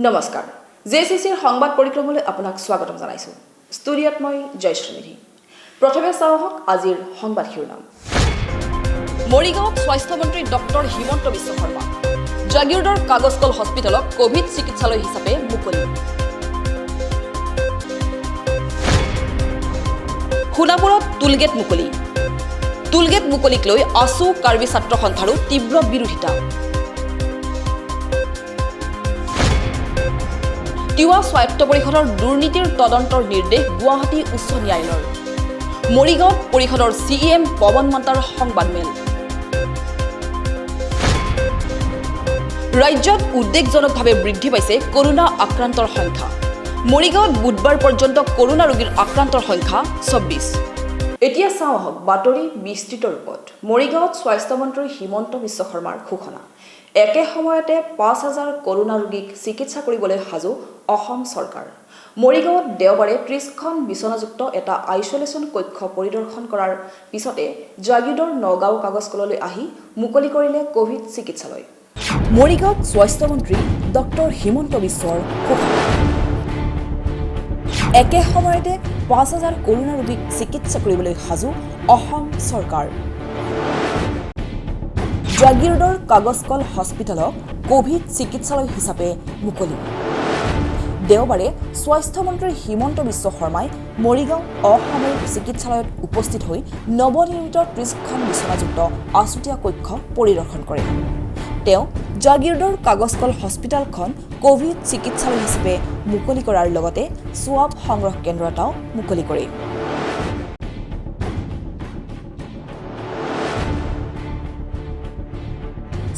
নমস্কাৰ জেচিচিৰ সংবাদ পৰিক্ৰমালৈ আপোনাক স্বাগতম জনাইছো ষ্টুডিঅত মই জয়শ্ৰীনিধি প্ৰথমে চাওক আজিৰ সংবাদ শিৰোনাম মৰিগাঁৱত স্বাস্থ্যমন্ত্ৰী ডক্টৰ হিমন্ত বিশ্ব শৰ্মা জাগিৰোডৰ কাগজকল হস্পিটেলক কোভিড চিকিৎসালয় হিচাপে মুকলি খুনাপুৰত টুলগেট মুকলিক লৈ আসু কাৰ্বি ছাত্ৰ সন্থাৰো তীব্ৰ বিৰোধিতা তিৱা স্বায়ত্ত পৰিষদৰ দুৰ্নীতিৰ তদন্তৰ নিৰ্দেশ গুৱাহাটী উচ্চ ন্যায়ালয়ৰ মৰিগাঁৱত পৰিষদৰ চিএম পৱন মান্তাৰ সংবাদমেল ৰাজ্যত উদ্বেগজনকভাৱে বৃদ্ধি পাইছে কৰোনা আক্ৰান্তৰ সংখ্যা মৰিগাঁৱত বুধবাৰ পৰ্যন্ত কৰোনা ৰোগীৰ আক্ৰান্তৰ সংখ্যা ২৬ এতিয়া চাওঁ আহক বাতৰি বিস্তৃত ৰূপত মৰিগাঁৱত স্বাস্থ্যমন্ত্ৰী হিমন্ত বিশ্ব শৰ্মাৰ ঘোষণা একে সময়তে ৫,০০০ কৰোনা ৰোগীক চিকিৎসা কৰিবলৈ সাজু অসম চৰকাৰ মৰিগাঁৱত দেওবাৰে ৩০খন বিচনাযুক্ত এটা আইচলেশ্যন কক্ষ পৰিদৰ্শন কৰাৰ পিছতে জাগিৰোডৰ নগাঁও কাগজকললৈ আহি মুকলি কৰিলে কোভিড চিকিৎসালয় মৰিগাঁৱত স্বাস্থ্যমন্ত্ৰী ডক্টৰ হিমন্ত বিশ্বৰ ঘোষণা একে সময়তে ৫,০০০ কৰোনা ৰোগীক চিকিৎসা কৰিবলৈ সাজু অসম চৰকাৰ জাগিৰোডৰ কাগজকল হস্পিটেলক কোভিড চিকিৎসালয় হিচাপে মুকলি দেওবাৰে স্বাস্থ্যমন্ত্ৰী হিমন্ত বিশ্ব শৰ্মাই মৰিগাঁও অসামৰিক চিকিৎসালয়ত উপস্থিত হৈ নৱনিৰ্মিত ৩০খন বিচনাযুক্ত আছুতীয়া কক্ষ পৰিদৰ্শন কৰে তেওঁ জাগিৰোডৰ কাগজকল হস্পিটেলখন কোভিড চিকিৎসালয় হিচাপে মুকলি কৰাৰ লগতে সোৱাব সংগ্ৰহ কেন্দ্ৰ এটাও মুকলি কৰে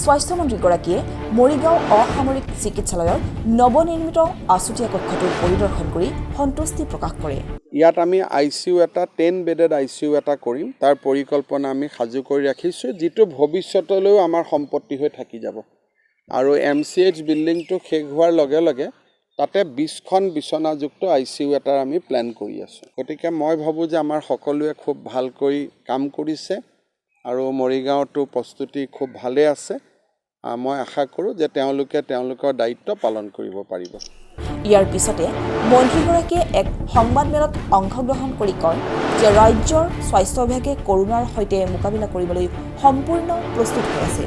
স্বাস্থ্যমন্ত্ৰীগৰাকীয়ে মৰিগাঁও অসামৰিক চিকিৎসালয়ৰ নৱনিৰ্মিত আছুতীয়া কক্ষটোৰ পৰিদৰ্শন কৰি সন্তুষ্টি প্ৰকাশ কৰে ইয়াত আমি আইচিইউ এটা 10 বেডেড আইচিইউ এটা কৰিম তাৰ পৰিকল্পনা আমি সাজু কৰি ৰাখিছোঁ যিটো ভৱিষ্যতলৈও আমাৰ সম্পত্তি হৈ থাকি যাব আৰু MCH বিল্ডিংটো শেষ হোৱাৰ লগে লগে তাতে 20খন বিচনাযুক্ত আইচিইউ এটাৰ আমি প্লেন কৰি আছোঁ গতিকে মই ভাবোঁ যে আমাৰ সকলোৱে খুব ভালকৈ কাম কৰিছে আৰু মৰিগাঁৱতো প্ৰস্তুতি খুব ভালে আছে মই আশা কৰোঁ যে তেওঁলোকৰ দায়িত্ব পালন কৰিব পাৰিব ইয়াৰ পিছতে মন্ত্ৰীগৰাকীয়ে এক সংবাদমেলত অংশগ্ৰহণ কৰি কয় যে ৰাজ্যৰ স্বাস্থ্য বিভাগে কৰোনাৰ সৈতে মোকাবিলা কৰিবলৈ সম্পূৰ্ণ প্ৰস্তুত হৈ আছে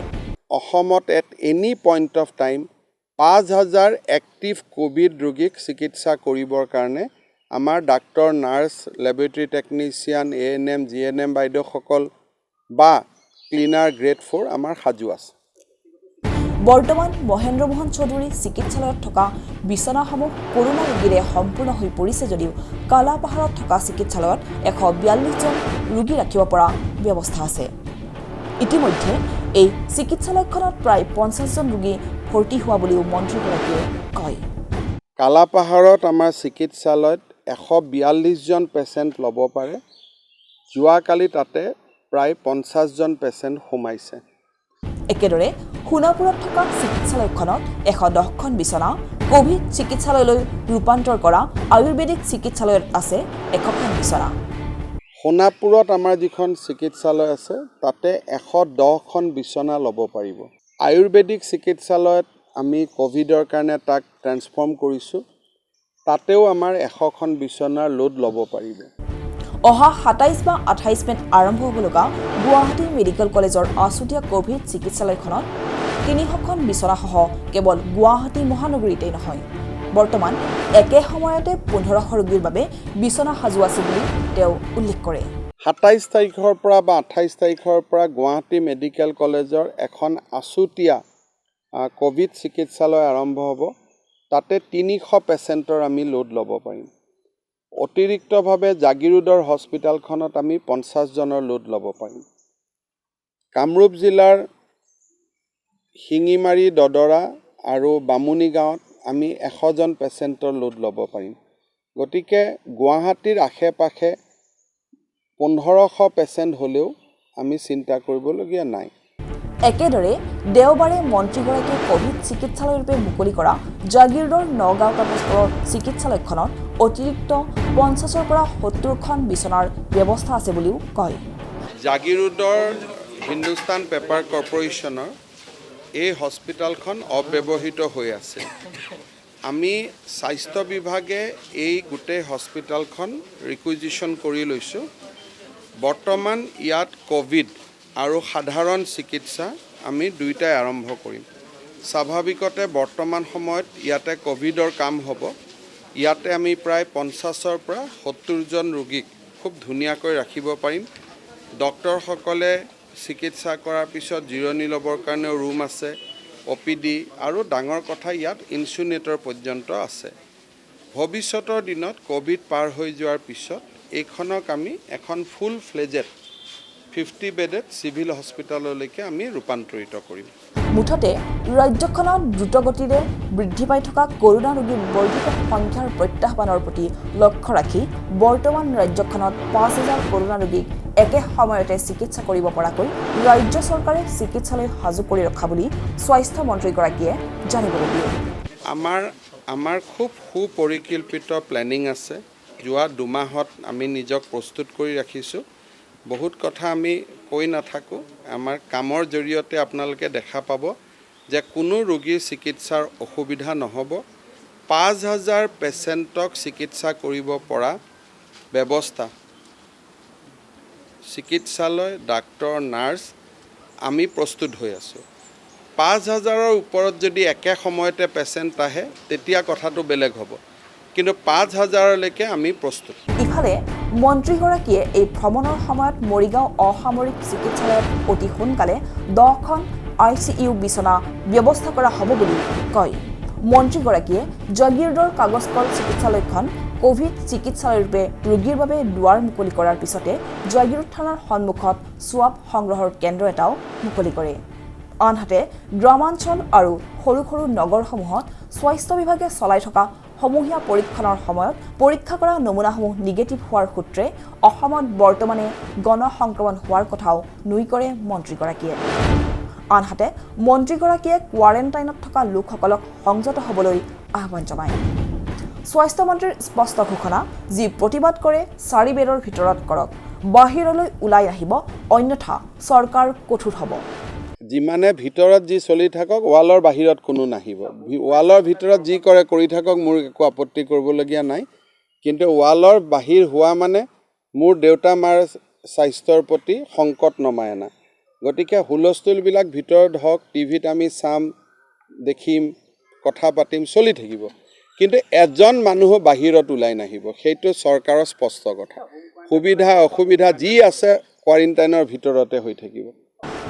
অসমত at any point of time ৫,০০০ active Covid ৰোগীক চিকিৎসা কৰিবৰ কাৰণে আমাৰ doctor nurse laboratory technician ANM GNM বাইদেউসকল বা ক্লিনাৰ গ্ৰেড 4 আমাৰ সাজু আছে বৰ্তমান মহেন্দ্ৰ মোহন চৌধুৰী চিকিৎসালয়ত থকা বিচনাসমূহ কৰোনা ৰোগীৰে সম্পূৰ্ণ হৈ পৰিছে যদিও কালাপাহাৰত থকা চিকিৎসালয়ত ১৪২জন ৰোগী ৰাখিব পৰা ব্যৱস্থা আছে ইতিমধ্যে এই চিকিৎসালয়খনত প্ৰায় ৫০জন ৰোগী ভৰ্তি হোৱা বুলিও মন্ত্ৰীগৰাকীয়ে কয় কালাপাহাৰত আমাৰ চিকিৎসালয়ত ১৪২জন পেচেণ্ট ল'ব পাৰে যোৱাকালি তাতে প্ৰায় ৫০জন পেচেণ্ট সোমাইছে একেদৰে খুনাপুৰত থকা চিকিৎসালয়খনত ১১০খন বিচনা কোভিড চিকিৎসালয়লৈ ৰূপান্তৰ কৰা আয়ুৰ্বেদিক চিকিৎসালয়ত আছে ১০০খন বিচনা সোণাপুৰত আমাৰ যিখন চিকিৎসালয় আছে তাতে ১১০খন বিচনা ল'ব পাৰিব আয়ুৰ্বেদিক চিকিৎসালয়ত আমি কোভিডৰ কাৰণে তাক ট্ৰেন্সফৰ্ম কৰিছোঁ তাতেও আমাৰ ১০০খন বিচনাৰ লোড ল'ব পাৰিব অহা ২৭ বা ২৮ মেত আৰম্ভ হ'ব লগা গুৱাহাটী মেডিকেল কলেজৰ আছুতীয়া কোভিড চিকিৎসালয়খনত ৩০০খন বিচনাসহ কেৱল গুৱাহাটী মহানগৰীতেই নহয় বৰ্তমান একে সময়তে ১৫০০ ৰোগীৰ বাবে বিচনা সাজু আছে বুলি তেওঁ উল্লেখ কৰে ২৭ তাৰিখৰ পৰা বা ২৮ তাৰিখৰ পৰা গুৱাহাটী মেডিকেল কলেজৰ এখন আছুতীয়া কোভিড চিকিৎসালয় আৰম্ভ হ'ব তাতে ৩০০ পেচেণ্টৰ আমি লোড ল'ব পাৰিম অতিৰিক্তভাৱে জাগিৰোডৰ হস্পিটেলখনত আমি ৫০জনৰ লোড ল'ব পাৰিম কামৰূপ জিলাৰ শিঙিমাৰী দদৰা আৰু বামুণী গাঁৱত আমি ১০০জন পেচেণ্টৰ লোড ল'ব পাৰিম গতিকে গুৱাহাটীৰ আশে পাশে ১৫০০ পেচেণ্ট হ'লেও আমি চিন্তা কৰিবলগীয়া নাই একেদৰে দেওবাৰে মন্ত্ৰীগৰাকীয়ে কোভিড চিকিৎসালয়ৰূপে মুকলি কৰা জাগিৰোডৰ নগাঁও কাগজকলৰ চিকিৎসালয়খনত অতিৰিক্ত ৫০ৰ পৰা ৭০খন বিচনাৰ ব্যৱস্থা আছে বুলিও কয় জাগিৰোডৰ হিন্দুস্তান পেপাৰ কৰ্পোৰেশ্যনৰ এই হস্পিটেলখন অব্যৱহৃত হৈ আছে আমি স্বাস্থ্য বিভাগে এই গোটেই হস্পিটেলখন ৰিকুইজিশ্যন কৰি লৈছোঁ। বৰ্তমান ইয়াত কোভিড আৰু সাধাৰণ চিকিৎসা আমি দুয়োটাই আৰম্ভ কৰিম। স্বাভাৱিকতে বৰ্তমান সময়ত ইয়াতে কোভিডৰ কাম হ'ব। ইয়াতে আমি প্ৰায় 50ৰ পৰা 70জন ৰোগীক খুব ধুনীয়াকৈ ৰাখিব পাৰিম। ডক্টৰসকলে চিকিৎসা কৰাৰ পিছত জিৰণি ল'বৰ কাৰণেও ৰুম আছে, OPD আৰু ডাঙৰ কথা ইয়াত ইনচুনেটৰ পৰ্যন্ত আছে। ভৱিষ্যতৰ দিনত কোভিড পাৰ হৈ যোৱাৰ পিছত এইখনক আমি এখন ফুল ফ্লেজেড 50 বেডেড চিভিল হস্পিটেললৈকে আমি ৰূপান্তৰিত কৰিম। মুঠতে ৰাজ্যখনত দ্ৰুতগতিৰে বৃদ্ধি পাই থকা কৰোনা ৰোগীৰ বৰ্ধিত সংখ্যাৰ প্ৰত্যাহ্বানৰ প্ৰতি লক্ষ্য ৰাখি বৰ্তমান ৰাজ্যখনত 5,000 কৰোনা ৰোগীক একে সময়তে চিকিৎসা কৰিব পৰাকৈ ৰাজ্য চৰকাৰে চিকিৎসালয় সাজু কৰি ৰখা বুলি স্বাস্থ্য মন্ত্ৰীগৰাকীয়ে জানিবলৈ দিয়ে। আমাৰ খুব সুপৰিকল্পিত প্লেনিং আছে। যোৱা 2 মাহত আমি নিজক প্ৰস্তুত কৰি ৰাখিছোঁ। বহুত কথা আমি কৈ নাথাকোঁ। আমাৰ কামৰ জৰিয়তে আপোনালোকে দেখা পাব যে কোনো ৰোগীৰ চিকিৎসাৰ অসুবিধা নহ'ব। 5,000 পেচেণ্টক চিকিৎসা কৰিব পৰা ব্যৱস্থা, চিকিৎসালয়, ডাক্তৰ, নাৰ্ছ আমি প্ৰস্তুত হৈ আছোঁ। 5,000ৰ ওপৰত যদি একে সময়তে পেচেণ্ট আহে তেতিয়া কথাটো বেলেগ হ'ব, কিন্তু 5,000লৈকে আমি প্ৰস্তুত। ইফালে মন্ত্ৰীগৰাকীয়ে এই ভ্ৰমণৰ সময়ত মৰিগাঁও অসামৰিক চিকিৎসালয়ত অতি সোনকালে 10খন ICU বিচনা ব্যৱস্থা কৰা হ'ব বুলি কয়। মন্ত্ৰীগৰাকীয়ে জাগিৰোডৰ কাগজকল চিকিৎসালয়খন কোভিড চিকিৎসালয়ৰূপে ৰোগীৰ বাবে দুৱাৰ মুকলি কৰাৰ পিছতে জাগিৰোড থানাৰ সন্মুখত সোৱাব সংগ্ৰহৰ কেন্দ্ৰ এটাও মুকলি কৰে। আনহাতে গ্ৰামাঞ্চল আৰু সৰু সৰু নগৰসমূহত স্বাস্থ্য বিভাগে চলাই থকা সমূহীয়া পৰীক্ষণৰ সময়ত পৰীক্ষা কৰা নমুনাসমূহ নিগেটিভ হোৱাৰ সূত্ৰে অসমত বৰ্তমানে গণসংক্ৰমণ হোৱাৰ কথাও নুই কৰে মন্ত্ৰীগৰাকীয়ে। আনহাতে মন্ত্ৰীগৰাকীয়ে কোৱাৰেণ্টাইনত থকা লোকসকলক সংযত হ'বলৈ আহ্বান জনায়। স্বাস্থ্য মন্ত্ৰীৰ স্পষ্ট ঘোষণা, যি প্ৰতিবাদ কৰে 4 বেৰৰ ভিতৰত কৰক, বাহিৰলৈ ওলাই আহিব, অন্যথা চৰকাৰ কঠোৰ হ'ব। যিমানে ভিতৰত যি চলি থাকক, ৱালৰ বাহিৰত কোনো নাহিব। ৱালৰ ভিতৰত যি কৰে কৰি থাকক, মোৰ একো আপত্তি কৰিবলগীয়া নাই। কিন্তু ৱালৰ বাহিৰ হোৱা মানে মোৰ দেউতা মাৰ স্বাস্থ্যৰ প্ৰতি সংকট নমাই আনা। গতিকে হুলস্থুলবিলাক ভিতৰত হওক, টিভিত আমি চাম, দেখিম, কথা পাতিম, চলি থাকিব। কিন্তু এজন মানুহো বাহিৰত ওলাই নাহিব, সেইটো চৰকাৰৰ স্পষ্ট কথা। সুবিধা অসুবিধা যি আছে কোৱাৰেণ্টাইনৰ ভিতৰতে হৈ থাকিব।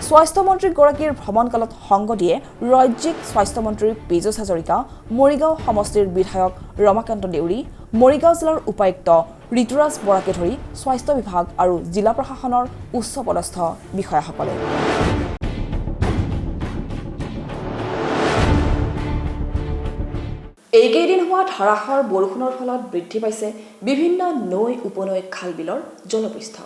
স্বাস্থ্য মন্ত্ৰীগৰাকীৰ ভ্ৰমণকালত সংগ দিয়ে ৰাজ্যিক স্বাস্থ্য মন্ত্ৰী পীযুষ হাজৰিকা, মৰিগাঁও সমষ্টিৰ বিধায়ক ৰমাকান্ত দেউৰী, মৰিগাঁও জিলাৰ উপায়ুক্ত ঋতুৰাজ বৰাকে ধৰি স্বাস্থ্য বিভাগ আৰু জিলা প্ৰশাসনৰ উচ্চপদস্থ বিষয়াসকলে। এইকেইদিন হোৱা ধাৰাসাৰ বৰষুণৰ ফলত বৃদ্ধি পাইছে বিভিন্ন নৈ, উপনৈ, খাল বিলৰ জলপৃষ্ঠ।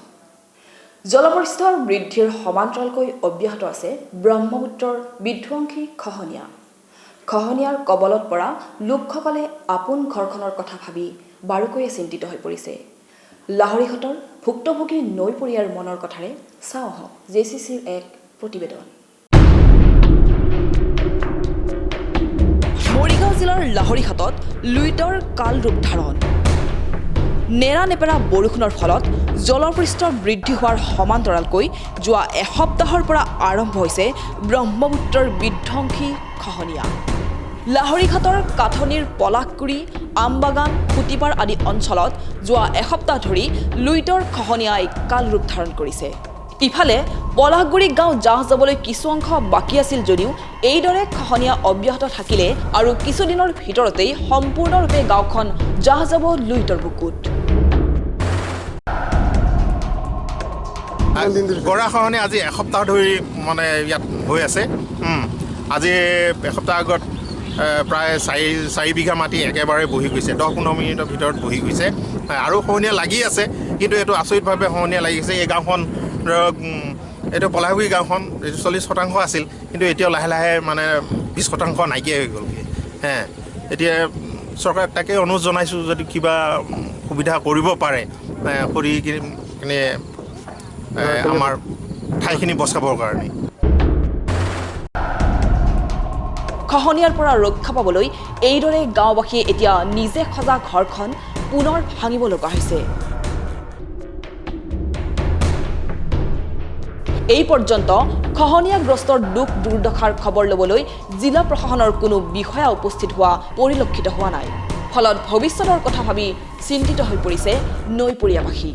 জলপৃষ্ঠৰ বৃদ্ধিৰ সমান্তৰালকৈ অব্যাহত আছে ব্ৰহ্মপুত্ৰৰ বিধ্বংসী খহনীয়া। খহনীয়াৰ কবলত পৰা লোকসকলে আপোন ঘৰখনৰ কথা ভাবি বাৰুকৈয়ে চিন্তিত হৈ পৰিছে। লাহৰীঘাটৰ ভুক্তভোগী নৈপৰীয়াৰ মনৰ কথাৰে চাওঁ আহক JCCৰ এক প্ৰতিবেদন। মৰিগাঁও জিলাৰ লাহৰীঘাটত লুইতৰ কাল ৰূপ ধাৰণ। নেৰানেপেৰা বৰষুণৰ ফলত জলপৃষ্ঠ বৃদ্ধি হোৱাৰ সমান্তৰালকৈ যোৱা এসপ্তাহৰ পৰা আৰম্ভ হৈছে ব্ৰহ্মপুত্ৰৰ বিধ্বংসী খহনীয়া। লাহৰীঘাটৰ কাঠনিৰ পলাশগুৰি, আমবাগান, খুটিপাৰ আদি অঞ্চলত যোৱা এসপ্তাহ ধৰি লুইতৰ খহনীয়াই কাল ৰূপ ধাৰণ কৰিছে। ইফালে পলাশগুৰি গাঁও জাহ যাবলৈ কিছু অংশ বাকী আছিল যদিও এইদৰে খহনীয়া অব্যাহত থাকিলে আৰু কিছুদিনৰ ভিতৰতেই সম্পূৰ্ণৰূপে গাঁওখন জাহ যাব লুইতৰ বুকুত। গৰাখহনীয়া আজি এসপ্তাহ ধৰি মানে ইয়াত হৈ আছে। আজি এসপ্তাহ আগত প্ৰায় 4 বিঘা মাটি একেবাৰে বহি গৈছে, 10-15 মিনিটৰ ভিতৰত বহি গৈছে আৰু খহনীয়া লাগি আছে। কিন্তু এইটো আচৰিতভাৱে খহনীয়া লাগিছে। এই গাঁওখন ধৰক এইটো পলাশগুৰি গাঁওখন 40% আছিল, কিন্তু এতিয়াও লাহে লাহে মানে 20% নাইকিয়া হৈ গ'লগৈ। এতিয়া চৰকাৰক তাকে অনুৰোধ জনাইছোঁ, যদি কিবা সুবিধা কৰিব পাৰে কৰি কিনে আমাৰ ঠাইখিনি বচাবৰ কাৰণে। খহনীয়াৰ পৰা ৰক্ষা পাবলৈ এইদৰে গাঁওবাসীয়ে এতিয়া নিজে সজা ঘৰখন পুনৰ ভাঙিব লগা হৈছে। এই পৰ্যন্ত খহনীয়াগ্ৰস্তৰ দুখ দুৰ্দশাৰ খবৰ ল'বলৈ জিলা প্ৰশাসনৰ কোনো বিষয়া উপস্থিত হোৱা পৰিলক্ষিত হোৱা নাই। ফলত ভৱিষ্যতৰ কথা ভাবি চিন্তিত হৈ পৰিছে নৈপৰীয়াবাসী।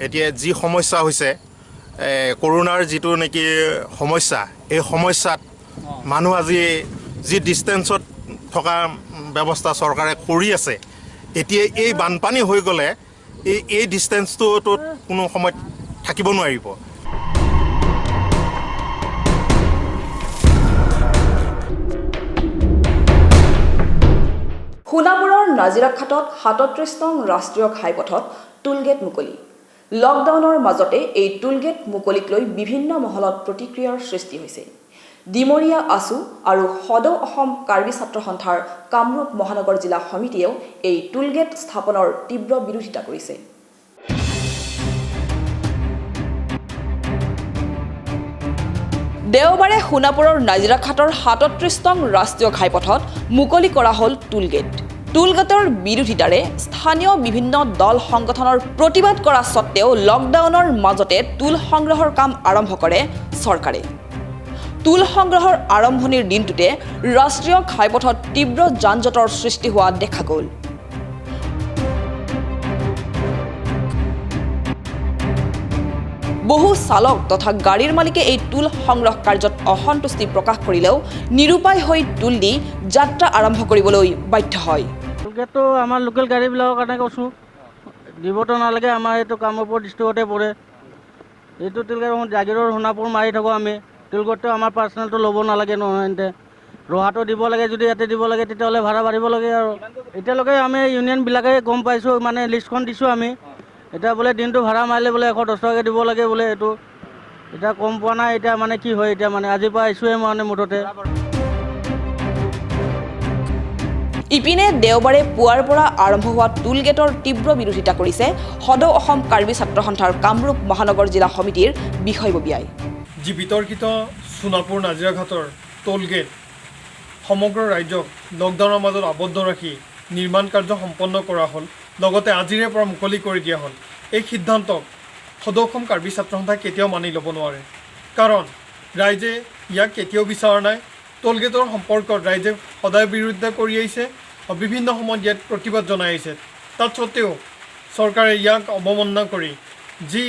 এতিয়া যি সমস্যা হৈছে কৰোনাৰ যিটো নেকি সমস্যা, এই সমস্যাত মানুহ আজি যি ডিষ্টেঞ্চত থকা ব্যৱস্থা চৰকাৰে কৰি আছে, এতিয়া এই বানপানী হৈ গ'লে এই ডিষ্টেঞ্চটোত কোনো সময়ত থাকিব নোৱাৰিব। সোণাপুৰৰ নাজিৰাঘাটত ৩৭ নং ৰাষ্ট্ৰীয় ঘাইপথত টুলগেট মুকলি। লকডাউনৰ মাজতে এই টুলগেট মুকলিক লৈ বিভিন্ন মহলত প্ৰতিক্ৰিয়াৰ সৃষ্টি হৈছে। ডিমৰীয়া আছু আৰু সদৌ অসম কাৰ্বি ছাত্ৰ সন্থাৰ কামৰূপ মহানগৰ জিলা সমিতিয়েও এই টুলগেট স্থাপনৰ তীব্ৰ বিৰোধিতা কৰিছে। দেওবাৰে সোণাপুৰৰ নাজিৰাঘাটৰ ৩৭ নং ৰাষ্ট্ৰীয় ঘাইপথত মুকলি কৰা হ'ল টুলগেট। টুলগেটৰ বিৰোধিতাৰে স্থানীয় বিভিন্ন দল সংগঠনৰ প্ৰতিবাদ কৰা স্বত্তেও লকডাউনৰ মাজতে টুল সংগ্ৰহৰ কাম আৰম্ভ কৰে চৰকাৰে। টুল সংগ্ৰহৰ আৰম্ভণিৰ দিনটোতে ৰাষ্ট্ৰীয় ঘাইপথত তীব্ৰ যান-জঁটৰ সৃষ্টি হোৱা দেখা গ'ল। বহু চালক তথা গাড়ীৰ মালিকে এই টুল সংগ্ৰহ কাৰ্যত অসন্তুষ্টি প্ৰকাশ কৰিলেও নিৰুপায় হৈ টুল দি যাত্ৰা আৰম্ভ কৰিবলৈ বাধ্য হয়। টুলগেটটো আমাৰ লোকেল গাড়ীবিলাকৰ কাৰণে কৈছোঁ, দিবতো নালাগে। আমাৰ এইটো কামৰূপ ডিষ্ট্ৰিক্টতে পৰে। এইটো টুলগেট জাগিৰোড সোণাপুৰ মাৰি থাকোঁ আমি। টুলগেটটো আমাৰ পাৰ্চনেলটো ল'ব নালাগে নহয়। এতে ৰহাটো দিব লাগে, যদি ইয়াতে দিব লাগে তেতিয়াহ'লে ভাড়া বাঢ়িব লাগে। আৰু এতিয়ালৈকে আমি ইউনিয়নবিলাকে গম পাইছোঁ, মানে লিষ্টখন দিছোঁ আমি। এতিয়া বোলে দিনটো ভাড়া মাৰিলে বোলে 110 টকাকৈ দিব লাগে বোলে। এইটো এতিয়া কম পোৱা নাই। এতিয়া মানে কি হয়, এতিয়া মানে আজিৰ পৰা আহিছোঁহে মানে মুঠতে। ইপিনে দেওবাৰে পুৱাৰ পৰা আৰম্ভ হোৱা টুলগেটৰ তীব্ৰ বিৰোধিতা কৰিছে সদৌ অসম কাৰ্বি ছাত্ৰ সন্থাৰ কামৰূপ মহানগৰ জিলা সমিতিৰ বিষয়ববীয়াই। যি বিতৰ্কিত সোণাপুৰ নাজিৰাঘাটৰ টোলগেট সমগ্ৰ ৰাজ্যক লকডাউনৰ মাজত আবদ্ধ ৰাখি নিৰ্মাণ কাৰ্য সম্পন্ন কৰা হ'ল, লগতে আজিৰে পৰা মুকলি কৰি দিয়া হ'ল। এই সিদ্ধান্তক সদৌ অসম কাৰ্বি ছাত্ৰ সন্থাই কেতিয়াও মানি ল'ব নোৱাৰে, কাৰণ ৰাইজে ইয়াক কেতিয়াও বিচৰা নাই। টোলগেটৰ সম্পৰ্কত ৰাইজে সদায় বিৰোধিতা কৰি আহিছে, বিভিন্ন সময়ত ইয়াত প্ৰতিবাদ জনাই আহিছে। তাত সত্ত্বেও চৰকাৰে ইয়াক অৱমাননা কৰি যি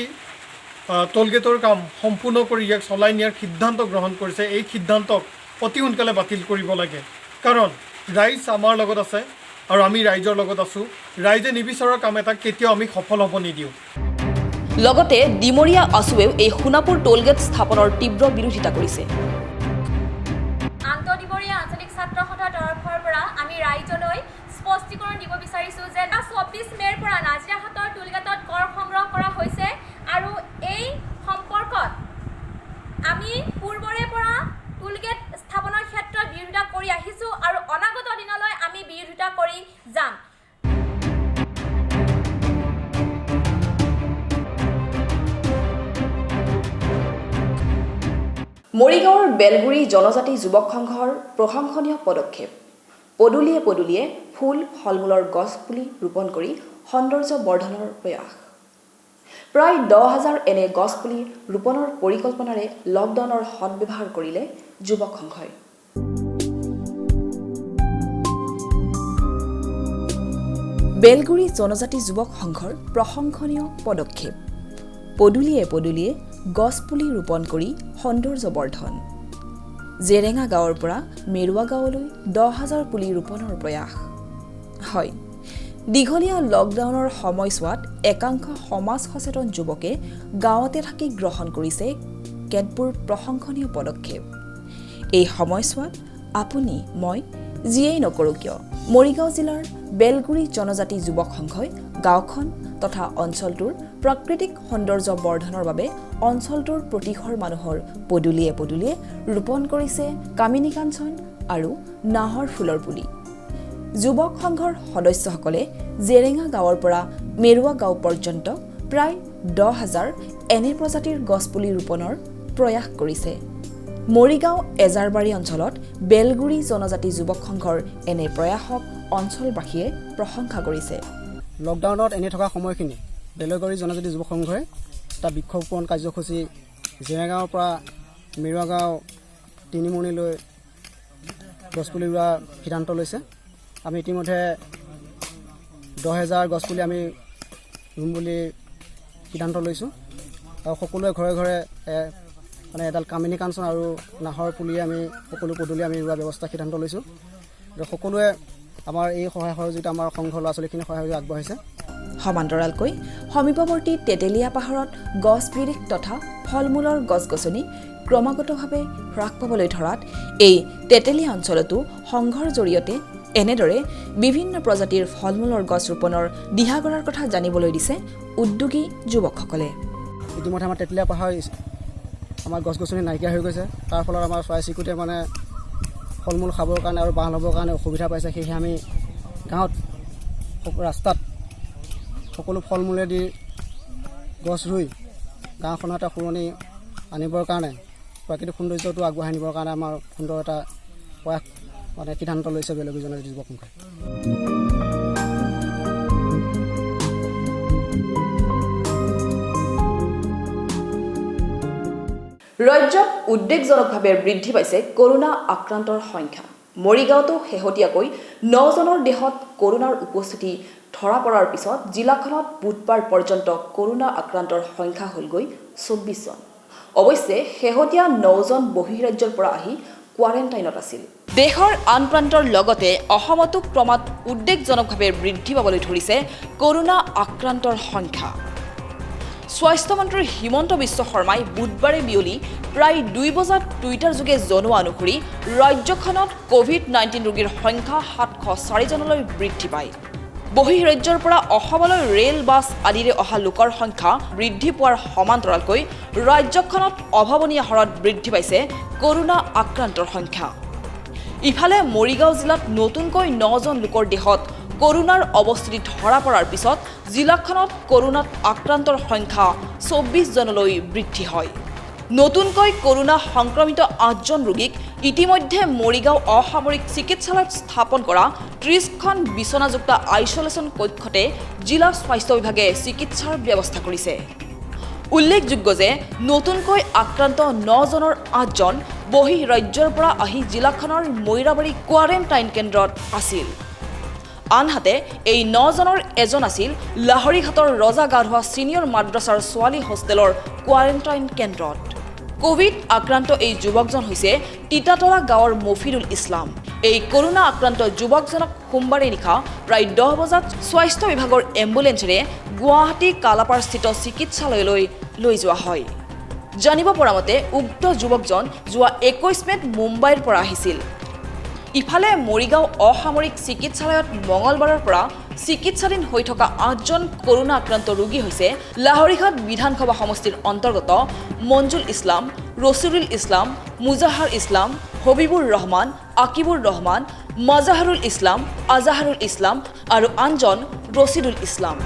টোলগেটৰ কাম সম্পূৰ্ণ কৰি ইয়াক চলাই নিয়াৰ সিদ্ধান্ত গ্ৰহণ কৰিছে, এই সিদ্ধান্তক অতি সোনকালে বাতিল কৰিব লাগে। কাৰণ ৰাইজ আমাৰ লগত আছে আৰু আমি ৰাইজৰ লগত আছোঁ। ৰাইজে নিবিচৰা কাম এটা কেতিয়াও আমি সফল হ'ব নিদিওঁ। লগতে ডিমৰীয়া আছুৱেও এই সোণাপুৰ টোলগেট স্থাপনৰ তীব্ৰ বিৰোধিতা কৰিছে। আন্তঃডিমৰীয়া আঞ্চলিক ছাত্ৰ সন্থাৰ তৰফৰ পৰা আমি ৰাইজলৈ স্পষ্টীকৰণ দিব বিচাৰিছোঁ যে 24 মে'ৰ পৰা নাজিৰাঘাটৰ টুলগেটত কৰ সংগ্ৰহ কৰা হৈছে আৰু এই সম্পৰ্কত আমি পূৰ্বৰে পৰা টুলগেট স্থাপনৰ ক্ষেত্ৰত বিৰোধিতা কৰি আহিছোঁ আৰু অনাগত দিনলৈ আমি বিৰোধিতা কৰি যাম। মৰিগাঁৱৰ বেলগুৰি জনজাতি যুৱক সংঘৰ প্ৰশংসনীয় পদক্ষেপ। পদূলিয়ে পদূলিয়ে ফুল ফল মূলৰ গছ পুলি ৰোপণ কৰি সৌন্দৰ্য বৰ্ধনৰ প্ৰয়াস। প্ৰায় 10,000 এনে গছ পুলি ৰোপণৰ পৰিকল্পনাৰে লকডাউনৰ সদ্ব্যৱহাৰ কৰিলে যুৱক সংঘই। বেলগুৰি জনজাতি যুৱক সংঘৰ প্ৰশংসনীয় পদক্ষেপ। পদূলিয়ে পদূলিয়ে গছ পুলি ৰোপণ কৰি সৌন্দৰ্য বৰ্ধন। জেৰেঙা গাঁৱৰ পৰা মেৰুৱা গাঁৱলৈ 10,000 পুলি ৰোপণৰ প্ৰয়াস। হয়, দীঘলীয়া লকডাউনৰ সময়ছোৱাত একাংশ সমাজ সচেতন যুৱকে গাঁৱতে থাকি গ্ৰহণ কৰিছে কেতবোৰ প্ৰশংসনীয় পদক্ষেপ। এই সময়ছোৱাত আপুনি মই যিয়েই নকৰোঁ কিয়, মৰিগাঁও জিলাৰ বেলগুৰি জনজাতি যুৱক সংঘই গাঁওখন তথা অঞ্চলটোৰ প্ৰাকৃতিক সৌন্দৰ্য বৰ্ধনৰ বাবে অঞ্চলটোৰ প্ৰতিঘৰ মানুহৰ পদূলিয়ে পদূলিয়ে ৰোপণ কৰিছে কামিনী কাঞ্চন আৰু নাহৰ ফুলৰ পুলি। যুৱক সংঘৰ সদস্যসকলে জেৰেঙা গাঁৱৰ পৰা মেৰুৱা গাঁও পৰ্যন্ত প্ৰায় 10,000 এনে প্ৰজাতিৰ গছপুলি ৰোপণৰ প্ৰয়াস কৰিছে। মৰিগাঁও এজাৰবাৰী অঞ্চলত বেলগুৰি জনজাতি যুৱক সংঘৰ এনে প্ৰয়াসক অঞ্চলবাসীয়ে প্ৰশংসা কৰিছে। লকডাউনত এনে থকা সময়খিনি বেলগুৰি জনজাতি যুৱক সংঘই এটা বৃক্ষৰোপণ কাৰ্যসূচী জেৰেগাঁৱৰ পৰা মিৰুৱা গাঁও তিনিমুনিলৈ গছপুলি ৰোৱা সিদ্ধান্ত লৈছে। আমি ইতিমধ্যে 10,000 গছপুলি আমি ৰুম বুলি সিদ্ধান্ত লৈছোঁ আৰু সকলোৱে ঘৰে ঘৰে মানে এডাল কামিনী কাঞ্চন আৰু নাহৰ পুলি আমি সকলো পদূলি আমি ৰোৱা ব্যৱস্থা সিদ্ধান্ত লৈছোঁ। সকলোৱে আমাৰ এই সহায় সহযোগিতা আমাৰ সংঘৰ ল'ৰা ছোৱালীখিনি সহায় সহযোগ আগবঢ়াইছে। সমান্তৰালকৈ সমীপৱৰ্তী তেতেলীয়া পাহাৰত গছ বিৰিখ তথা ফল মূলৰ গছ গছনি ক্ৰমাগতভাৱে হ্ৰাস পাবলৈ ধৰাত এই তেতেলীয়া অঞ্চলতো সংঘৰ জৰিয়তে এনেদৰে বিভিন্ন প্ৰজাতিৰ ফল মূলৰ গছ ৰোপণৰ দিহা কৰাৰ কথা জানিবলৈ দিছে উদ্যোগী যুৱকসকলে। ইতিমধ্যে আমাৰ তেতেলীয়া পাহাৰ আমাৰ গছ গছনি নাইকিয়া হৈ গৈছে। তাৰ ফলত আমাৰ চৰাই চিৰিকটিয়ে মানে ফল মূল খাবৰ কাৰণে আৰু বাঁহ ল'বৰ কাৰণে অসুবিধা পাইছে। সেয়েহে আমি গাঁৱত ৰাস্তাত সকলো ফল মূলেদি গছ ৰুই গাঁওখনৰ এটা শুৱনি আনিবৰ কাৰণে প্ৰাকৃতিক সৌন্দৰ্যটো আগবঢ়াই নিবৰ কাৰণে আমাৰ সুন্দৰ এটা প্ৰয়াস মানে সিদ্ধান্ত লৈছে বেলগুৰি জনজাতি যুৱক সংঘই। ৰাজ্যত উদ্বেগজনকভাৱে বৃদ্ধি পাইছে কৰোনা আক্ৰান্তৰ সংখ্যা। মৰিগাঁৱতো শেহতীয়াকৈ 9 জনৰ দেহত কৰোনাৰ উপস্থিতি ধৰা পৰাৰ পিছত জিলাখনত বুধবাৰ পৰ্যন্ত কৰোনা আক্ৰান্তৰ সংখ্যা হ'লগৈ 24 জন। অৱশ্যে শেহতীয়া 9 জন বহিঃৰাজ্যৰ পৰা আহি কোৱাৰেণ্টাইনত আছিল। দেশৰ আন প্ৰান্তৰ লগতে অসমতো ক্ৰমাৎ উদ্বেগজনকভাৱে বৃদ্ধি পাবলৈ ধৰিছে কৰোনা আক্ৰান্তৰ সংখ্যা। স্বাস্থ্যমন্ত্ৰী হিমন্ত বিশ্ব শৰ্মাই বুধবাৰে বিয়লি প্ৰায় 2 বজাত টুইটাৰ যোগে জনোৱা অনুসৰি ৰাজ্যখনত COVID-19 ৰোগীৰ সংখ্যা 704 জনলৈ বৃদ্ধি পায়। বহিঃৰাজ্যৰ পৰা অসমলৈ ৰেল বাছ আদিৰে অহা লোকৰ সংখ্যা বৃদ্ধি পোৱাৰ সমান্তৰালকৈ ৰাজ্যখনত অভাৱনীয় হাৰত বৃদ্ধি পাইছে কৰোনা আক্ৰান্তৰ সংখ্যা। ইফালে মৰিগাঁও জিলাত নতুনকৈ 9 জন লোকৰ দেহত কৰোনাৰ অৱস্থিতি ধৰা পৰাৰ পিছত জিলাখনত কৰোনাত আক্ৰান্তৰ সংখ্যা 24 জনলৈ বৃদ্ধি হয়। নতুনকৈ কৰোনা সংক্ৰমিত 8 জন ৰোগীক ইতিমধ্যে মৰিগাঁও অসামৰিক চিকিৎসালয়ত স্থাপন কৰা 30খন বিচনাযুক্ত আইচলেশ্যন কক্ষতে জিলা স্বাস্থ্য বিভাগে চিকিৎসাৰ ব্যৱস্থা কৰিছে। উল্লেখযোগ্য যে নতুনকৈ আক্ৰান্ত 9 জনৰ 8 জন বহিঃৰাজ্যৰ পৰা আহি জিলাখনৰ মৈৰাবাৰী কোৱাৰেণ্টাইন কেন্দ্ৰত আছিল। আনহাতে এই 9 জনৰ এজন আছিল লাহৰীঘাটৰ ৰজা গাধোৱা ছিনিয়ৰ মাদ্ৰাছাৰ ছোৱালী হোষ্টেলৰ কোৱাৰেণ্টাইন কেন্দ্ৰত। কোভিড আক্ৰান্ত এই যুৱকজন হৈছে তিতাতলা গাঁৱৰ মফিদুল ইছলাম। এই কৰোনা আক্ৰান্ত যুৱকজনক সোমবাৰে নিশা প্ৰায় 10 বজাত স্বাস্থ্য বিভাগৰ এম্বুলেন্সেৰে গুৱাহাটী কালাপাৰস্থিত চিকিৎসালয়লৈ লৈ যোৱা হয়। জানিব পৰা মতে উক্ত যুৱকজন যোৱা 21 মেত মুম্বাইৰ পৰা আহিছিল। ইফালে মৰিগাঁও অসামৰিক চিকিৎসালয়ত মঙলবাৰৰ পৰা চিকিৎসাধীন হৈ থকা 8 জন কৰোনা আক্ৰান্ত ৰোগী হৈছে লাহৰীঘাট বিধানসভা সমষ্টিৰ অন্তৰ্গত মঞ্জুল ইছলাম, ৰছিদুল ইছলাম, মুজাহাৰ ইছলাম, হবিবুৰ ৰহমান, আকিবুৰ ৰহমান, মজাহাৰুল ইছলাম, আজাহাৰুল ইছলাম আৰু আনজন ৰছিদুল ইছলাম।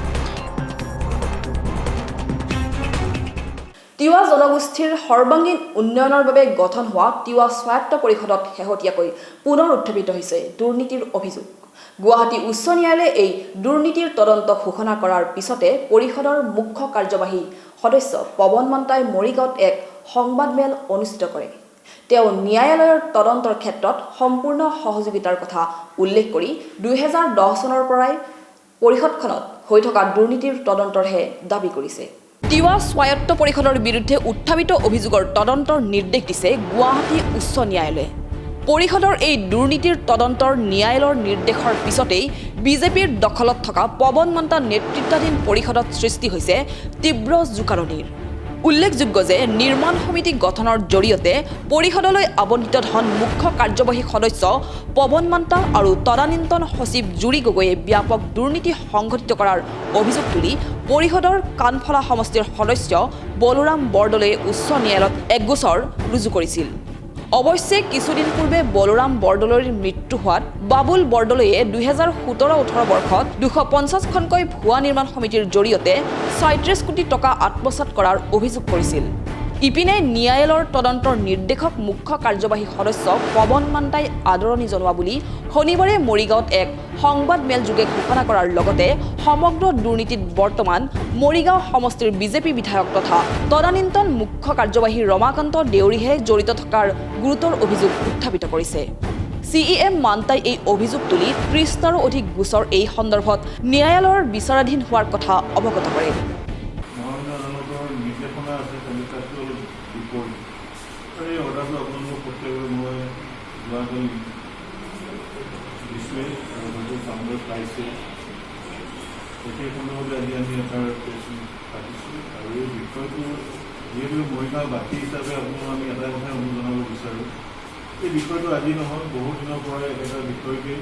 তিৱা জনগোষ্ঠীৰ সৰ্বাংগীন উন্নয়নৰ বাবে গঠন হোৱা তিৱা স্বায়ত্ত পৰিষদত শেহতীয়াকৈ পুনৰ উত্থাপিত হৈছে দুৰ্নীতিৰ অভিযোগ। গুৱাহাটী উচ্চ ন্যায়ালয়ে এই দুৰ্নীতিৰ তদন্ত ঘোষণা কৰাৰ পিছতে পৰিষদৰ মুখ্য কাৰ্যবাহী সদস্য পৱন মন্তাই মৰিগাঁৱত এক সংবাদমেল অনুষ্ঠিত কৰে। তেওঁ ন্যায়ালয়ৰ তদন্তৰ ক্ষেত্ৰত সম্পূৰ্ণ সহযোগিতাৰ কথা উল্লেখ কৰি 2010 চনৰ পৰাই পৰিষদখনত হৈ থকা দুৰ্নীতিৰ তদন্তৰহে দাবী কৰিছে। তিৱা স্বায়ত্ত পৰিষদৰ বিৰুদ্ধে উত্থাপিত অভিযোগৰ তদন্তৰ নিৰ্দেশ দিছে গুৱাহাটী উচ্চ ন্যায়ালয়ে। পৰিষদৰ এই দুৰ্নীতিৰ তদন্তৰ ন্যায়ালয়ৰ নিৰ্দেশৰ পিছতেই বিজেপিৰ দখলত থকা পৱন মন্তা নেতৃত্বাধীন পৰিষদত সৃষ্টি হৈছে তীব্ৰ জোকাৰণিৰ। উল্লেখযোগ্য যে নিৰ্মাণ সমিতি গঠনৰ জৰিয়তে পৰিষদলৈ আবণ্টিত ধন মুখ্য কাৰ্যবাহী সদস্য পৱন মন্তা আৰু তদানীন্তন সচিব জুৰি গগৈয়ে ব্যাপক দুৰ্নীতি সংঘটিত কৰাৰ অভিযোগ তুলি পৰিষদৰ কাণফলা সমষ্টিৰ সদস্য বলোৰাম বৰদলৈয়ে উচ্চ ন্যায়ালয়ত এক গোচৰ ৰুজু কৰিছিল। অৱশ্যে কিছুদিন পূৰ্বে বলোৰাম বৰদলৈৰ মৃত্যু হোৱাত বাবুল বৰদলৈয়ে 2017-18 বৰ্ষত 250খনকৈ ভুৱা নিৰ্মাণ সমিতিৰ জৰিয়তে 37 কোটি টকা আত্মসাৎ কৰাৰ অভিযোগ কৰিছিল। ইপিনে ন্যায়ালয়ৰ তদন্তৰ নিৰ্দেশক মুখ্য কাৰ্যবাহী সদস্য পৱন মান্তাই আদৰণি জনোৱা বুলি শনিবাৰে মৰিগাঁৱত এক সংবাদ মেলযোগে ঘোষণা কৰাৰ লগতে সমগ্ৰ দুৰ্নীতিত বৰ্তমান মৰিগাঁও সমষ্টিৰ বিজেপি বিধায়ক তথা তদানীন্তন মুখ্য কাৰ্যবাহী ৰমাকান্ত দেউৰীহে জড়িত থকাৰ গুৰুতৰ অভিযোগ উত্থাপিত কৰিছে। CEM মান্তাই এই অভিযোগ তুলি 30টাৰো অধিক গোচৰ এই সন্দৰ্ভত ন্যায়ালয়ৰ বিচাৰাধীন হোৱাৰ কথা অৱগত কৰে। মৰিগাঁও বাসী হিচাপে আপোনালোক আমি এটা কথাই অনুজনাব বিচাৰোঁ, এই বিষয়টো আজি নহয় বহু দিনৰ পৰা এটা বিষয়কে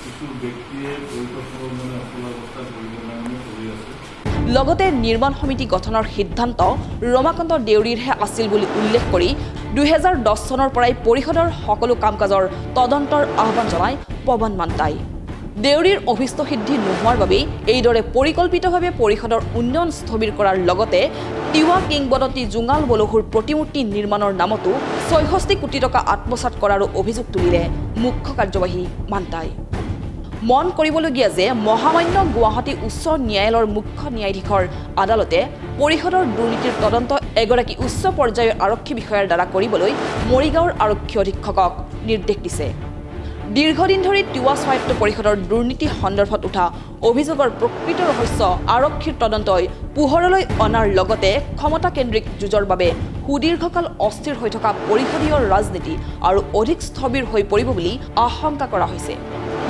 কিছু ব্যক্তিয়ে পৰিকল্পনা অসফল অৱস্থাত পৰিকল্পনা কৰি আছে। লগতে নিৰ্মাণ সমিতি গঠনৰ সিদ্ধান্ত ৰমাকান্ত দেউৰীৰহে আছিল বুলি উল্লেখ কৰি 2010 চনৰ পৰাই পৰিষদৰ সকলো কাম কাজৰ তদন্তৰ আহ্বান জনায় পৱন মান্তাই। দেউৰীৰ অভিষ্ট সিদ্ধি নোহোৱাৰ বাবেই এইদৰে পৰিকল্পিতভাৱে পৰিষদৰ উন্নয়ন স্থবিৰ কৰাৰ লগতে তিৱা কিংবদন্তী জোঙাল বলহুৰ প্ৰতিমূৰ্তি নিৰ্মাণৰ নামতো 66 কোটি টকা আত্মসাৎ কৰাৰো অভিযোগ তুলিলে মুখ্য কাৰ্যবাহী মান্তাই। মন কৰিবলগীয়া যে মহামান্য গুৱাহাটী উচ্চ ন্যায়ালয়ৰ মুখ্য ন্যায়াধীশৰ আদালতে পৰিষদৰ দুৰ্নীতিৰ তদন্ত এগৰাকী উচ্চ পৰ্যায়ৰ আৰক্ষী বিষয়াৰ দ্বাৰা কৰিবলৈ মৰিগাঁৱৰ আৰক্ষী অধীক্ষকক নিৰ্দেশ দিছে। দীৰ্ঘদিন ধৰি তিৱা স্বায়ত্ত পৰিষদৰ দুৰ্নীতি সন্দৰ্ভত উঠা অভিযোগৰ প্ৰকৃত ৰহস্য আৰক্ষীৰ তদন্তই পোহৰলৈ অনাৰ লগতে ক্ষমতাকেন্দ্ৰিক যুঁজৰ বাবে সুদীৰ্ঘকাল অস্থিৰ হৈ থকা পৰিষদীয় ৰাজনীতি আৰু অধিক স্থবিৰ হৈ পৰিব বুলি আশংকা কৰা হৈছে।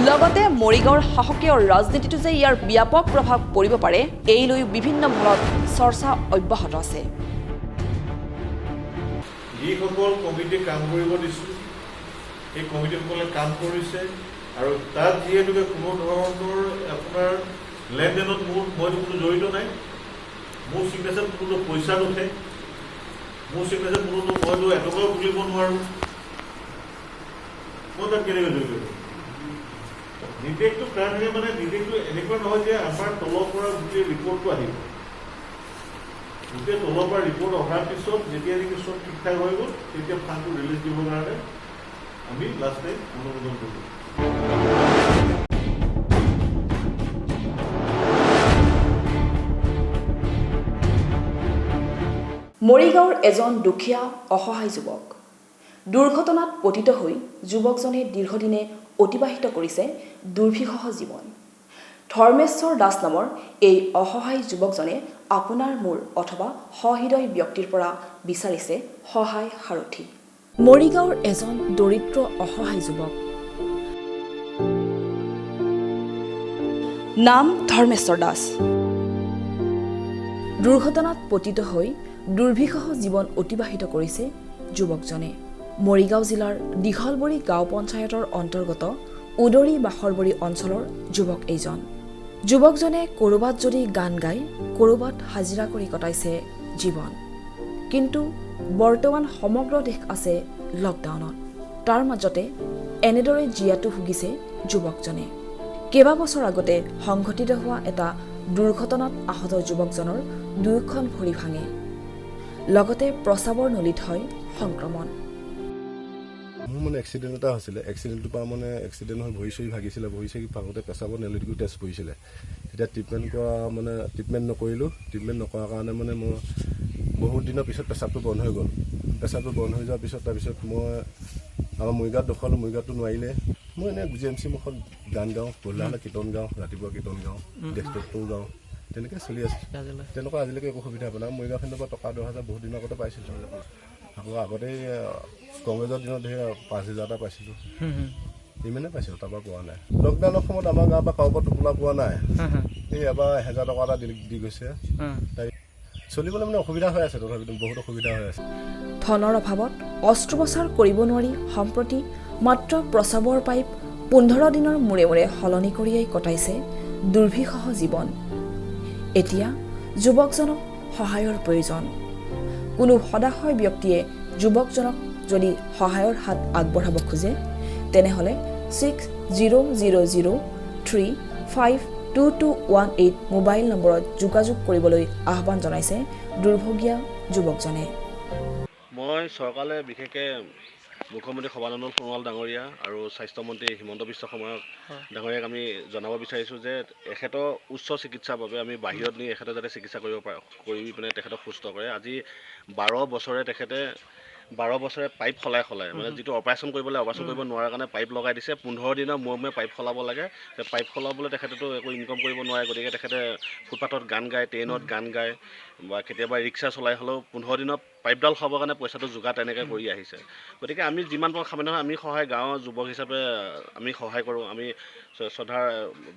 লগতে মৰিগাঁৱৰ শাসকীয় ৰাজনীতিটো যে ইয়াৰ ব্যাপক প্ৰভাৱ পৰিব পাৰে এই লৈ বিভিন্ন মহলত চৰ্চা অব্যাহত আছে। যিসকল কমিটি কাম কৰিব দিছোঁ এই কমিটিসকলে কাম কৰিছে আৰু তাত যিহেতুকে কোনো ধৰণৰ আপোনাৰ লেনদেনত মইতো কোনো জড়িত নাই, মোৰ চিগনেচাৰ কোনো পইচা নুঠে, মোৰ চিগনেচাৰ কোনো মইতো এটকাও বুলিব নোৱাৰোঁ, মই তাত কেনেকৈ জড়িত? নিৰ্দেশটো কাৰণে মানে নিৰ্দেশটো এনেকুৱা নহয় যে আমাৰ তলৰ পৰা গোটেই ৰিপৰ্টটো আহিব, গোটেই তলৰ পৰা ৰিপৰ্ট অহাৰ পিছত যেতিয়া নেকি চব ঠিক ঠাক হৈ গ'ল তেতিয়া ফাণ্ডটো ৰিলিজ দিবৰ কাৰণে আমি লাষ্ট টাইম অনুমোদন কৰিলোঁ। মৰিগাঁৱৰ এজন দুখীয়া অসহায় যুৱক দুৰ্ঘটনাত পতিত হৈ যুৱকজনে দীৰ্ঘদিনে অতিবাহিত কৰিছে দুৰ্বিষহ জীৱন। ধৰ্মেশ্বৰ দাস নামৰ এই অসহায় যুৱকজনে আপোনাৰ মোৰ অথবা সহৃদয় ব্যক্তিৰ পৰা বিচাৰিছে সহায় সাৰথি। মৰিগাঁৱৰ এজন দৰিদ্ৰ অসহায় যুৱক, নাম ধৰ্মেশ্বৰ দাস। দুৰ্ঘটনাত পতিত হৈ দুৰ্বিষহ জীৱন অতিবাহিত কৰিছে যুৱকজনে। মৰিগাঁও জিলাৰ দীঘলবৰী গাঁও পঞ্চায়তৰ অন্তৰ্গত উদৰি বাখৰবৰী অঞ্চলৰ যুৱক এইজন। যুৱকজনে ক'ৰবাত যদি গান গাই ক'ৰবাত হাজিৰা কৰি কটাইছে জীৱন। কিন্তু বৰ্তমান সমগ্ৰ দেশ আছে লকডাউনত। তাৰ মাজতে এনেদৰে জীয়াতু ভুগিছে যুৱকজনে। কেইবাবছৰ আগতে সংঘটিত হোৱা এটা দুৰ্ঘটনাত আহত যুৱকজনৰ দুয়োখন ভৰি ভাঙে, লগতে প্ৰস্ৰাৱৰ নলীত হয় সংক্ৰমণ। মোৰ মানে এক্সিডেণ্ট এটা হৈছিলে, এক্সিডেণ্টটোৰ পৰা মানে এক্সিডেণ্ট হৈ ভৰি চৰি ভাগিছিলে, ভৰি চৰি ভাগোতে পেচাবৰ নেলিটিকো টেষ্ট কৰিছিলে। তেতিয়া ট্ৰিটমেণ্ট নকৰিলোঁ, ট্ৰিটমেণ্ট নকৰাৰ কাৰণে মানে মই বহুত দিনৰ পিছত পেচাবটো বন্ধ হৈ গ'ল। পেচাবটো বন্ধ হৈ যোৱাৰ পিছত তাৰপিছত মই আমাৰ মৰিগাঁৱত দেখুৱালোঁ, মৰিগাঁৱতো নোৱাৰিলে। মই এনেই GMC মুখত গান গাওঁ, গধূলা হ'লে কীৰ্তন গাওঁ, ৰাতিপুৱা কীৰ্তন গাওঁ, ডেস্কটপটো গাওঁ, তেনেকৈ চলি আছে। তেনেকুৱা আজিলৈকে একো সুবিধা পোৱা নাই। মৰিগাঁওখনৰ পৰা টকা 10,000 বহুত দিনৰ আগতে পাইছিলোঁ। আকৌ আগতে কংগ্ৰেছৰ দিনত 5,000 এটা পাইছিলোঁ, ইমানে পাইছিলোঁ, তাৰপৰা পোৱা নাই। লকডাউনৰ সময়ত আমাৰ গাঁৱৰ পৰা কাৰোবাৰ পৰা টোপোলা পোৱা নাই, এই এবাৰ 1,000 টকা এটা দি গৈছে। চলিবলৈ মানে অসুবিধা হৈ আছে, তথাপিতো বহুত অসুবিধা হৈ আছে। ধনৰ অভাৱত অস্ত্ৰোপচাৰ কৰিব নোৱাৰি সম্প্ৰতি মাত্ৰ প্ৰস্ৰাৱৰ পাইপ 15 দিনৰ মূৰে মূৰে সলনি কৰিয়েই কটাইছে দুৰ্বিষহ জীৱন। এতিয়া যুৱকজনক সহায়ৰ প্ৰয়োজন। কোনো সদাশয় ব্যক্তিয়ে যুৱকজনক যদি সহায়ৰ হাত আগবঢ়াব খোজে তেনেহ'লে 6000352218 মোবাইল নম্বৰত যোগাযোগ কৰিবলৈ আহ্বান জনাইছে দুৰ্ভগীয়া যুৱকজনে। মই চৰকাৰলৈ বিশেষকৈ মুখ্যমন্ত্ৰী সৰ্বানন্দ সোণোৱাল ডাঙৰীয়া আৰু স্বাস্থ্যমন্ত্ৰী হিমন্ত বিশ্ব শৰ্মা ডাঙৰীয়াক আমি জনাব বিচাৰিছোঁ যে এখেতৰ উচ্চ চিকিৎসাৰ বাবে আমি বাহিৰত নি এখেতে যাতে চিকিৎসা কৰি পিনে তেখেতক সুস্থ কৰে। আজি 12 বছৰে তেখেতে 12 বছৰে পাইপ সলাই মানে যিটো অপাৰেশ্যন কৰিব নোৱাৰাৰ কাৰণে পাইপ লগাই দিছে। 15 দিনৰ মূৰে পাইপ সলাব লাগে। পাইপ সলাবলৈ তেখেতেতো একো ইনকম কৰিব নোৱাৰে, গতিকে তেখেতে ফুটপাথত গান গায়, ট্ৰেইনত গান গায় বা কেতিয়াবা ৰিক্সা চলাই হ'লেও 15 দিনত পাইপডাল খাবৰ কাৰণে পইচাটো যোগাৰ তেনেকৈ কৰি আহিছে। গতিকে আমি যিমান পাৰোঁ সামান্য আমি সহায় গাঁৱৰ যুৱক হিচাপে আমি সহায় কৰোঁ। আমি শ্ৰদ্ধাৰ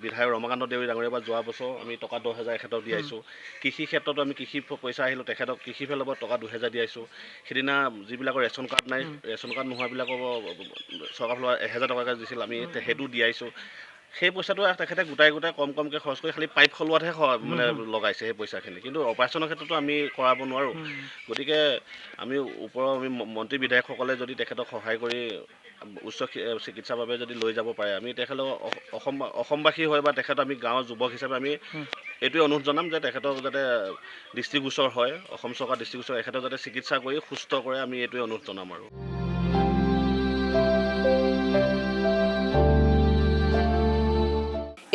বিধায়ক ৰমাকান্ত দেউৰী ডাঙৰীয়াৰ পৰা যোৱা বছৰ আমি টকা 10,000 এখেতক দি আহিছোঁ। কৃষি ক্ষেত্ৰতো আমি কৃষি পইচা আহিলোঁ, তেখেতক কৃষি ফালৰ পৰা টকা 2,000 দি আহিছোঁ। সেইদিনা যিবিলাকৰ ৰেচন কাৰ্ড নাই, ৰেচন কাৰ্ড নোহোৱাবিলাকক চৰকাৰৰ ফালৰ 1,000 টকাকৈ দিছিল, আমি সেইটো দি আহিছোঁ। সেই পইচাটো তেখেতে গোটাই কমকৈ খৰচ কৰি খালি পাইপ সলোৱাতহে মানে লগাইছে সেই পইচাখিনি, কিন্তু অপাৰেশ্যনৰ ক্ষেত্ৰতো আমি কৰাব নোৱাৰোঁ। গতিকে আমি মন্ত্ৰী বিধায়কসকলে যদি তেখেতক সহায় কৰি উচ্চ চিকিৎসাৰ বাবে যদি লৈ যাব পাৰে, আমি তেখেতক অসমবাসী হয় বা তেখেত আমি গাঁৱৰ যুৱক হিচাপে আমি এইটোৱে অনুৰোধ জনাম যে তেখেতক যাতে দৃষ্টিগোচৰ হয়, অসম চৰকাৰ দৃষ্টিগোচৰ, এখেতক যাতে চিকিৎসা কৰি সুস্থ কৰে, আমি এইটোৱে অনুৰোধ জনাম। আৰু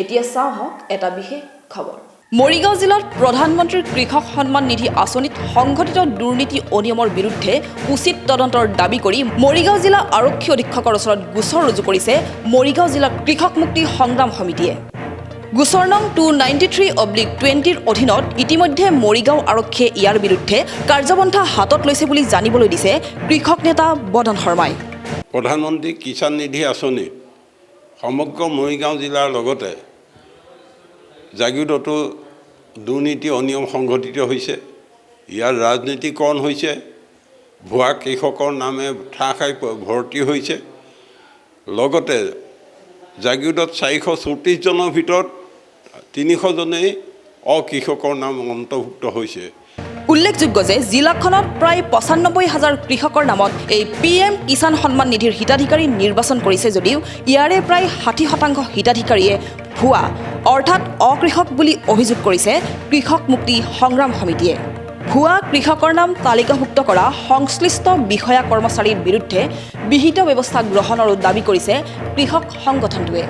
এতিয়া চাওক এটা বিশেষ খবৰ। মৰিগাঁও জিলাত প্ৰধানমন্ত্ৰীৰ কৃষক সন্মান নিধি আঁচনিত সংঘটিত দুৰ্নীতি অনিয়মৰ বিৰুদ্ধে উচিত তদন্তৰ দাবী কৰি মৰিগাঁও জিলা আৰক্ষী অধীক্ষকৰ ওচৰত গোচৰ ৰুজু কৰিছে মৰিগাঁও জিলা কৃষক মুক্তি সংগ্ৰাম সমিতিয়ে। গোচৰ নং 293/20 অধীনত ইতিমধ্যে মৰিগাঁও আৰক্ষীয়ে ইয়াৰ বিৰুদ্ধে কাৰ্যপন্থা হাতত লৈছে বুলি জানিবলৈ দিছে কৃষক নেতা বদন শৰ্মাই। প্ৰধানমন্ত্ৰী কিষাণ নিধি আঁচনি সমগ্ৰ মৰিগাঁও জিলাৰ লগতে জাগিৰোডতো দুৰ্নীতি অনিয়ম সংঘটিত হৈছে। ইয়াৰ ৰাজনীতিকৰণ হৈছে, ভুৱা কৃষকৰ নামে ঠাহ খাই ভৰ্তি হৈছে। লগতে জাগিৰোডত 434 জনৰ ভিতৰত 300 জনেই অকৃষকৰ নাম অন্তৰ্ভুক্ত হৈছে। উল্লেখযোগ্য যে জিলাখনত প্ৰায় 95,000 কৃষকৰ নামত এই PM কিষাণ সন্মান নিধিৰ হিতাধিকাৰী নিৰ্বাচন কৰিছে যদিও ইয়াৰে প্ৰায় 60% হিতাধিকাৰীয়ে ভুৱা অৰ্থাৎ অকৃষক বুলি অভিযোগ কৰিছে কৃষক মুক্তি সংগ্ৰাম সমিতিয়ে। ভুৱা কৃষকৰ নাম তালিকাভুক্ত কৰা সংশ্লিষ্ট বিষয়া কৰ্মচাৰীৰ বিৰুদ্ধে বিহিত ব্যৱস্থা গ্ৰহণৰো দাবী কৰিছে কৃষক সংগঠনটোৱে।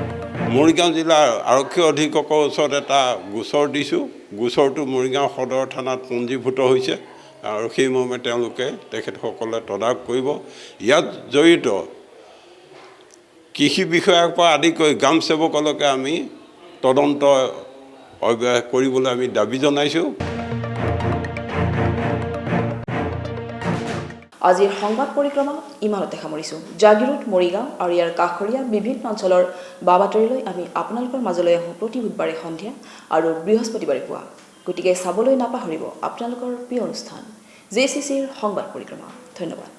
মৰিগাঁও জিলাৰ আৰক্ষী অধীক্ষকৰ ওচৰত এটা গোচৰ দিছোঁ। গোচৰটো মৰিগাঁও সদৰ থানাত পঞ্জীভূত হৈছে আৰু সেই মৰ্মে তেওঁলোকে তেখেতসকলে তদাৰক কৰিব। ইয়াত জড়িত কৃষি বিষয়াৰ পৰা আদি কৰি গ্ৰাম সেৱকলৈকে আমি তদন্ত কৰিবলৈ আমি দাবী জনাইছোঁ। আজিৰ সংবাদ পৰিক্ৰমা ইমানতে সামৰিছোঁ। জাগিৰোড, মৰিগাঁও আৰু ইয়াৰ কাষৰীয়া বিভিন্ন অঞ্চলৰ বাবাতৰিলৈ আমি আপোনালোকৰ মাজলৈ আহোঁ প্ৰতি বুধবাৰে সন্ধিয়া আৰু বৃহস্পতিবাৰে পুৱা। গতিকে চাবলৈ নাপাহৰিব আপোনালোকৰ প্ৰিয় অনুষ্ঠান JCCৰ সংবাদ পৰিক্ৰমা। ধন্যবাদ।